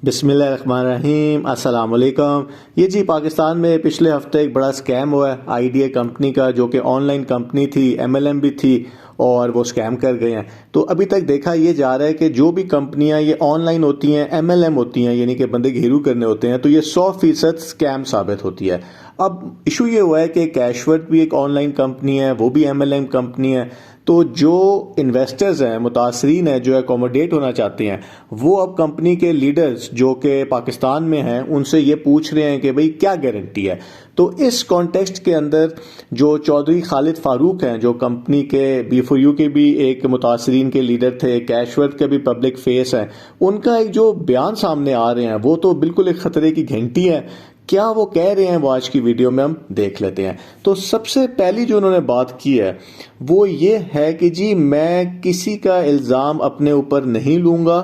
बिस्मिल्लाहिर्रहमानिर्रहीम, अस्सलाम वालेकुम। ये जी पाकिस्तान में पिछले हफ्ते एक बड़ा स्कैम हुआ है आईडीए कंपनी का, जो कि ऑनलाइन कंपनी थी, एमएलएम भी थी और वो स्कैम कर गए हैं। तो अभी तक देखा ये जा रहा है कि जो भी कंपनियां ये ऑनलाइन होती हैं, एमएलएम होती हैं, यानी कि बंदे घेरू करने होते हैं, तो ये 100% स्कैम साबित होती है। अब इशू ये हुआ है कि कैशवर्थ भी एक ऑनलाइन कंपनी है, वो भी एमएलएम कंपनी है। तो जो इन्वेस्टर्स हैं, मुतासरीन हैं, जो एकोमोडेट होना चाहते हैं, वो अब कंपनी के लीडर्स जो कि पाकिस्तान में हैं उनसे ये पूछ रहे हैं कि भाई क्या गारंटी है। तो इस कॉन्टेक्स्ट के अंदर जो चौधरी खालिद फारूक हैं, जो कंपनी के B4U के भी एक मुतासरीन के लीडर थे, कैशवर्थ के भी पब्लिक फेस हैं, उनका एक जो बयान सामने आ रहे हैं वो तो बिल्कुल एक खतरे की घंटी है। क्या वो कह रहे हैं वो आज की वीडियो में हम देख लेते हैं। तो सबसे पहली जो उन्होंने बात की है वो ये है कि जी मैं किसी का इल्ज़ाम अपने ऊपर नहीं लूंगा,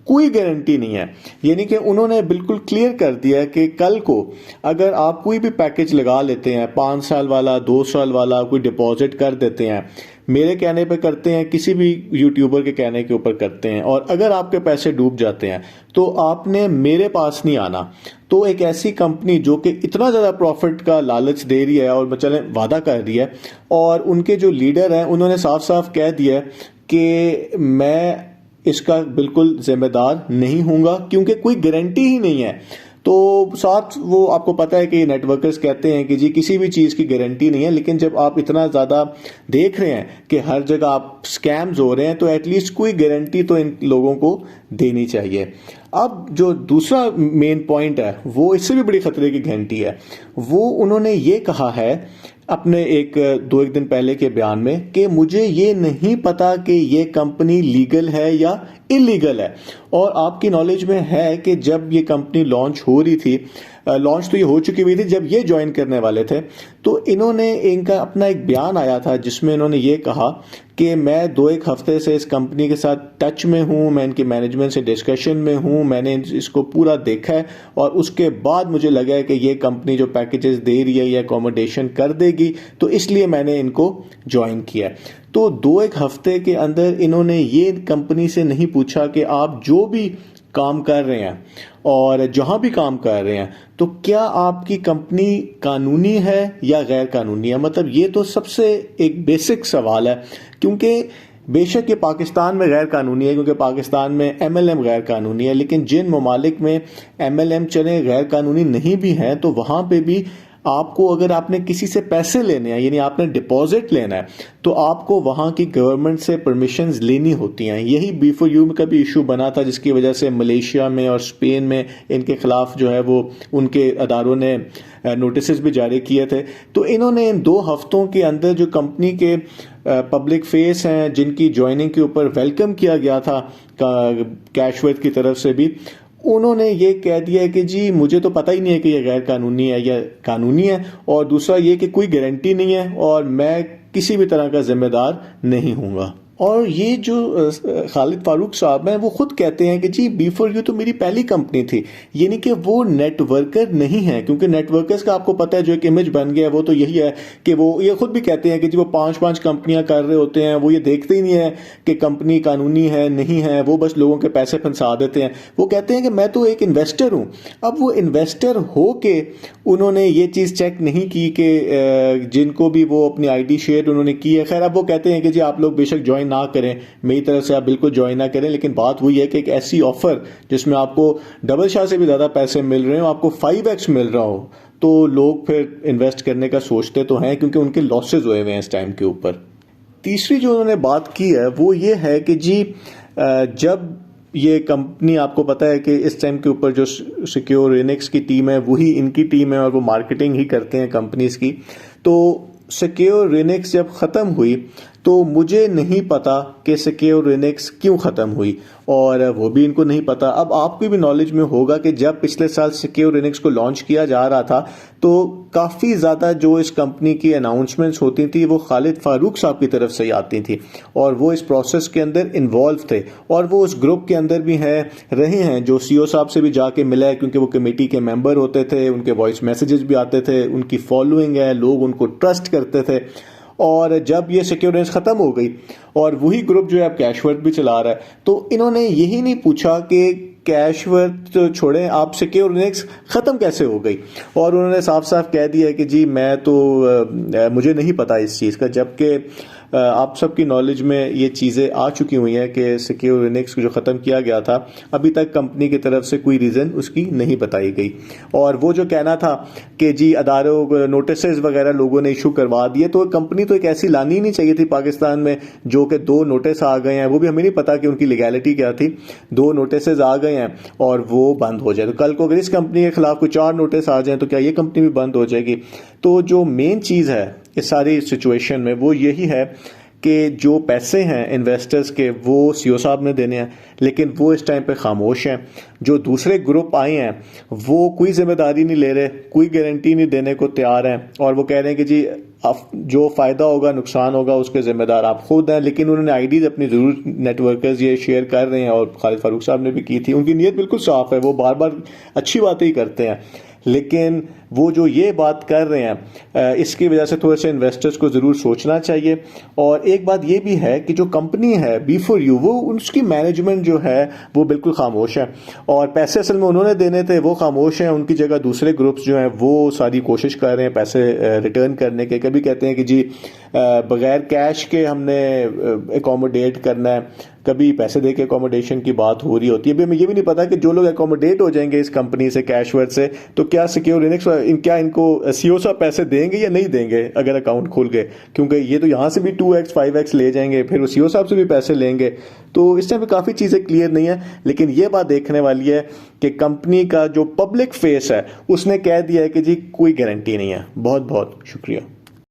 कोई गारंटी नहीं है। यानी कि उन्होंने बिल्कुल क्लियर कर दिया कि कल को अगर आप कोई भी पैकेज लगा लेते हैं, 5 साल वाला, 2 साल वाला, कोई डिपॉजिट कर देते हैं, मेरे कहने पे करते हैं, किसी भी यूट्यूबर के कहने के ऊपर करते हैं, और अगर आपके पैसे डूब जाते हैं तो आपने मेरे पास नहीं आना। तो एक ऐसी कंपनी जो कि इतना ज़्यादा प्रॉफिट का लालच दे रही है और चले वादा कर रही है, और उनके जो लीडर हैं उन्होंने साफ साफ कह दिया है कि मैं इसका बिल्कुल जिम्मेदार नहीं हूँगा, क्योंकि कोई गारंटी ही नहीं है। तो साथ वो आपको पता है कि नेटवर्कर्स कहते हैं कि जी किसी भी चीज़ की गारंटी नहीं है, लेकिन जब आप इतना ज़्यादा देख रहे हैं कि हर जगह आप स्कैम्स हो रहे हैं, तो एटलीस्ट कोई गारंटी तो इन लोगों को देनी चाहिए। अब जो दूसरा मेन पॉइंट है वो इससे भी बड़ी खतरे की घंटी है। वो उन्होंने ये कहा है अपने एक दिन पहले के बयान में कि मुझे ये नहीं पता कि ये कंपनी लीगल है या इलीगल है। और आपकी नॉलेज में है कि जब ये कंपनी लॉन्च हो रही थी, लॉन्च तो ये हो चुकी हुई थी जब ये ज्वाइन करने वाले थे, तो इनका अपना एक बयान आया था जिसमें इन्होंने ये कहा कि मैं 2-1 हफ्ते से इस कंपनी के साथ टच में हूँ, मैं इनके मैनेजमेंट से डिस्कशन में हूँ, मैंने इसको पूरा देखा है, और उसके बाद मुझे लगा है कि ये कंपनी जो पैकेजेस दे रही है ये अकोमोडेशन कर देगी, तो इसलिए मैंने इनको ज्वाइन किया। तो 2-1 हफ्ते के अंदर इन्होंने ये कंपनी से नहीं पूछा कि आप जो भी काम कर रहे हैं और जहां भी काम कर रहे हैं, तो क्या आपकी कंपनी कानूनी है या गैर कानूनी है। मतलब ये तो सबसे एक बेसिक सवाल है, क्योंकि बेशक ये पाकिस्तान में गैर कानूनी है, क्योंकि पाकिस्तान में एमएलएम गैर कानूनी है, लेकिन जिन ममालिक में एमएलएम चले गैर कानूनी नहीं भी हैं, तो वहां पे भी आपको, अगर आपने किसी से पैसे लेने हैं, यानी आपने डिपॉजिट लेना है, तो आपको वहां की गवर्नमेंट से परमिशंस लेनी होती हैं। यही B4U का भी इशू बना था, जिसकी वजह से मलेशिया में और स्पेन में इनके खिलाफ जो है वो उनके अदारों ने नोटिस भी जारी किए थे। तो इन्होंने इन 2 हफ्तों के अंदर जो कंपनी के पब्लिक फेस हैं, जिनकी ज्वाइनिंग के ऊपर वेलकम किया गया था कैशवर्थ की तरफ से भी, उन्होंने ये कह दिया है कि जी मुझे तो पता ही नहीं है कि ये गैर कानूनी है या कानूनी है, और दूसरा ये कि कोई गारंटी नहीं है और मैं किसी भी तरह का जिम्मेदार नहीं हूँगा। और ये जो खालिद फारूक साहब हैं वो खुद कहते हैं कि जी B4U तो मेरी पहली कंपनी थी, यानी कि वो नेटवर्कर नहीं है, क्योंकि नेटवर्कर्स का आपको पता है जो एक इमेज बन गया है वो तो यही है कि वो ये खुद भी कहते हैं कि जी वो 5-5 कंपनियां कर रहे होते हैं, वो ये देखते ही नहीं है कि कंपनी कानूनी है नहीं है, वो बस लोगों के पैसे फंसा देते हैं। वो कहते हैं कि मैं तो एक इन्वेस्टर हूँ। अब वो इन्वेस्टर हो के उन्होंने ये चीज़ चेक नहीं की कि जिनको भी वो अपनी ID शेयर उन्होंने की है। खैर अब वो कहते हैं कि जी आप लोग बेशक ज्वाइन ना करें, मेरी तरफ से आप बिल्कुल ज्वाइन ना करें, लेकिन बात वही है कि एक ऐसी ऑफर जिसमें आपको डबल शाह से भी ज्यादा पैसे मिल रहे हो, आपको 5x मिल रहा हो, तो लोग फिर इन्वेस्ट करने का सोचते तो हैं, क्योंकि उनके लॉसेज हुए हुए हैं इस टाइम के ऊपर। तीसरी जो उन्होंने बात की है वो ये है कि जी जब ये कंपनी, आपको पता है कि इस टाइम के ऊपर जो सिक्योर रिनिक्स की टीम है वही इनकी टीम है और वो मार्केटिंग ही करते हैं कंपनीज की। तो सिक्योर रिनिक्स जब ख़त्म हुई तो मुझे नहीं पता कि सिक्योर रिनिक्स क्यों ख़त्म हुई, और वो भी इनको नहीं पता। अब आपको भी नॉलेज में होगा कि जब पिछले साल सिक्योर रिनिक्स को लॉन्च किया जा रहा था तो काफ़ी ज़्यादा जो इस कंपनी की अनाउंसमेंट्स होती थी वो खालिद फारूक साहब की तरफ से आती थी, और वो इस प्रोसेस के अंदर इन्वॉल्व थे, और वो उस ग्रुप के अंदर भी रहे हैं, जो CEO साहब से भी जाके मिला है, क्योंकि वो कमेटी के मेंबर होते थे, उनके वॉइस मैसेजेस भी आते थे, उनकी फॉलोइंग है, लोग उनको ट्रस्ट करते थे। और जब ये सिक्योरेंस ख़त्म हो गई और वही ग्रुप जो है अब कैशवर्थ भी चला रहा है, तो इन्होंने यही नहीं पूछा कि कैशवर्थ तो छोड़ें, आप सिक्योर लिनक्स ख़त्म कैसे हो गई? और उन्होंने साफ साफ कह दिया कि जी मैं तो मुझे नहीं पता इस चीज़ का, जबकि आप सबकी नॉलेज में ये चीज़ें आ चुकी हुई हैं कि सिक्योर लिनक्स को जो ख़त्म किया गया था अभी तक कंपनी की तरफ से कोई रीज़न उसकी नहीं बताई गई। और वो जो कहना था कि जी अदारों को नोटिस वगैरह लोगों ने इशू करवा दिए, तो कंपनी तो एक ऐसी लानी ही नहीं चाहिए थी पाकिस्तान में जो कि 2 नोटिस आ गए हैं, वो भी हमें नहीं पता कि उनकी लीगैलिटी क्या थी, 2 नोटिस आ गए हैं और वो बंद हो जाए। तो कल को अगर इस कंपनी के खिलाफ कोई 4 नोटिस आ जाए तो क्या ये कंपनी भी बंद हो जाएगी? तो जो मेन चीज़ है इस सारी सिचुएशन में वो यही है कि जो पैसे हैं इन्वेस्टर्स के वो सीईओ साहब ने देने हैं, लेकिन वो इस टाइम पे खामोश हैं। जो दूसरे ग्रुप आए हैं वो कोई जिम्मेदारी नहीं ले रहे, कोई गारंटी नहीं देने को तैयार हैं, और वो कह रहे हैं कि जी जो फ़ायदा होगा नुकसान होगा उसके ज़िम्मेदार आप खुद हैं। लेकिन उन्होंने आईडीज़ अपनी ज़रूर नेटवर्कर्स ये शेयर कर रहे हैं, और खालिद फारूक साहब ने भी की थी। उनकी नीयत बिल्कुल साफ़ है, वो बार बार अच्छी बातें ही करते हैं, लेकिन वो जो ये बात कर रहे हैं इसकी वजह से थोड़े से इन्वेस्टर्स को ज़रूर सोचना चाहिए। और एक बात ये भी है कि जो कंपनी है B4U वो उसकी मैनेजमेंट जो है वो बिल्कुल खामोश है, और पैसे असल में उन्होंने देने थे वो खामोश हैं, उनकी जगह दूसरे ग्रुप्स जो हैं वो सारी कोशिश कर रहे हैं पैसे रिटर्न करने के। कभी कहते हैं कि जी बगैर कैश के हमने एकोमोडेट करना है, कभी पैसे दे के एकोमोडेशन की बात हो रही होती है। अभी हमें ये भी नहीं पता कि जो लोग एकोमोडेट हो जाएंगे इस कंपनी से कैशवर्थ से, तो क्या सिक्योर लिनक्स क्या इनको सीईओ साहब पैसे देंगे या नहीं देंगे अगर अकाउंट खुल गए? क्योंकि ये तो यहाँ से भी 2x 5x ले जाएंगे, फिर वो सीईओ साहब से भी पैसे लेंगे। तो इस टाइम पे काफ़ी चीज़ें क्लियर नहीं है, लेकिन ये बात देखने वाली है कि कंपनी का जो पब्लिक फेस है उसने कह दिया है कि जी कोई गारंटी नहीं है। बहुत बहुत शुक्रिया।